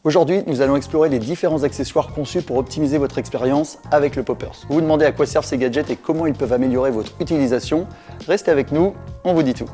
Aujourd'hui, nous allons explorer les différents accessoires conçus pour optimiser votre expérience avec le Poppers. Vous vous demandez à quoi servent ces gadgets et comment ils peuvent améliorer votre utilisation? Restez avec nous, on vous dit tout.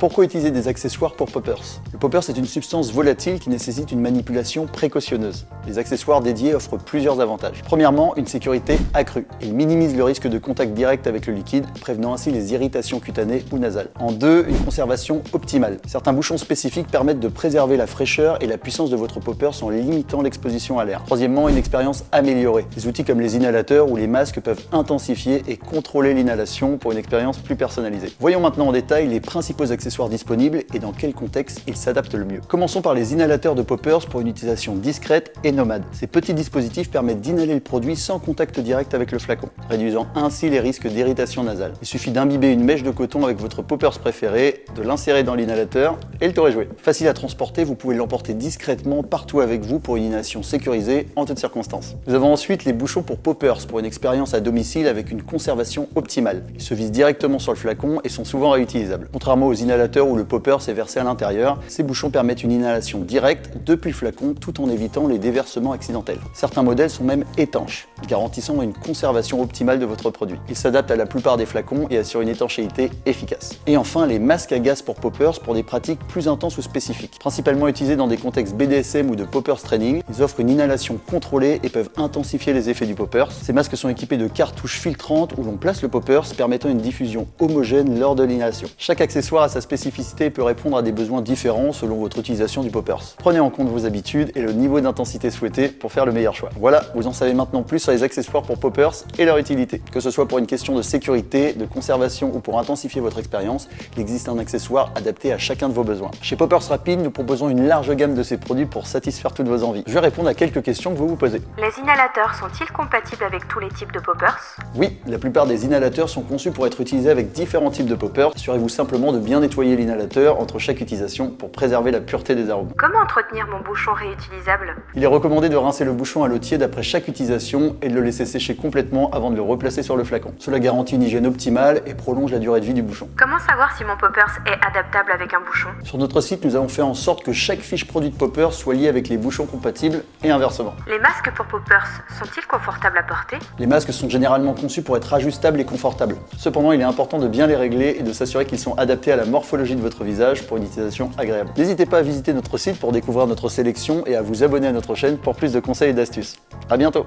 Pourquoi utiliser des accessoires pour Poppers? Le Poppers est une substance volatile qui nécessite une manipulation précautionneuse. Les accessoires dédiés offrent plusieurs avantages. Premièrement, une sécurité accrue. Ils minimisent le risque de contact direct avec le liquide, prévenant ainsi les irritations cutanées ou nasales. En deux, une conservation optimale. Certains bouchons spécifiques permettent de préserver la fraîcheur et la puissance de votre Poppers en limitant l'exposition à l'air. Troisièmement, une expérience améliorée. Des outils comme les inhalateurs ou les masques peuvent intensifier et contrôler l'inhalation pour une expérience plus personnalisée. Voyons maintenant en détail les principaux accessoires disponibles et dans quel contexte ils s'adaptent le mieux. Commençons par les inhalateurs de Poppers pour une utilisation discrète et nomade. Ces petits dispositifs permettent d'inhaler le produit sans contact direct avec le flacon, réduisant ainsi les risques d'irritation nasale. Il suffit d'imbiber une mèche de coton avec votre Poppers préféré, de l'insérer dans l'inhalateur et le tour est joué. Facile à transporter, vous pouvez l'emporter discrètement partout avec vous pour une inhalation sécurisée en toutes circonstances. Nous avons ensuite les bouchons pour Poppers pour une expérience à domicile avec une conservation optimale. Ils se visent directement sur le flacon et sont souvent réutilisables. Contrairement aux inhalateurs où le Poppers est versé à l'intérieur, ces bouchons permettent une inhalation directe depuis le flacon tout en évitant les déversements accidentels. Certains modèles sont même étanches, garantissant une conservation optimale de votre produit. Ils s'adaptent à la plupart des flacons et assurent une étanchéité efficace. Et enfin, les masques à gaz pour Poppers pour des pratiques plus intenses ou spécifiques. Principalement utilisés dans des contextes BDSM ou de Poppers training, ils offrent une inhalation contrôlée et peuvent intensifier les effets du Poppers. Ces masques sont équipés de cartouches filtrantes où l'on place le Poppers, permettant une diffusion homogène lors de l'inhalation. Chaque accessoire a sa spécificité et peut répondre à des besoins différents selon votre utilisation du Poppers. Prenez en compte vos habitudes et le niveau d'intensité souhaité pour faire le meilleur choix. Voilà, vous en savez maintenant plus sur les accessoires pour Poppers et leur utilité. Que ce soit pour une question de sécurité, de conservation ou pour intensifier votre expérience, il existe un accessoire adapté à chacun de vos besoins. Chez Poppers Rapide, nous proposons une large gamme de ces produits pour satisfaire toutes vos envies. Je vais répondre à quelques questions que vous vous posez. Les inhalateurs sont-ils compatibles avec tous les types de Poppers? Oui, la plupart des inhalateurs sont conçus pour être utilisés avec différents types de Poppers. Assurez-vous simplement de bien nettoyer l'inhalateur entre chaque utilisation pour préserver la pureté des arômes. Comment entretenir mon bouchon réutilisable? Il est recommandé de rincer le bouchon à l'eau tiède après chaque utilisation et de le laisser sécher complètement avant de le replacer sur le flacon. Cela garantit une hygiène optimale et prolonge la durée de vie du bouchon. Comment savoir si mon Poppers est adaptable avec un bouchon? Sur notre site, nous avons fait en sorte que chaque fiche produit de Poppers soit liée avec les bouchons compatibles et inversement. Les masques pour Poppers sont-ils confortables à porter? Les masques sont généralement conçus pour être ajustables et confortables. Cependant, il est important de bien les régler et de s'assurer qu'ils sont adaptés à la morphologie de votre visage pour une utilisation agréable. N'hésitez pas à visiter notre site pour découvrir notre sélection et à vous abonner à notre chaîne pour plus de conseils et d'astuces. À bientôt!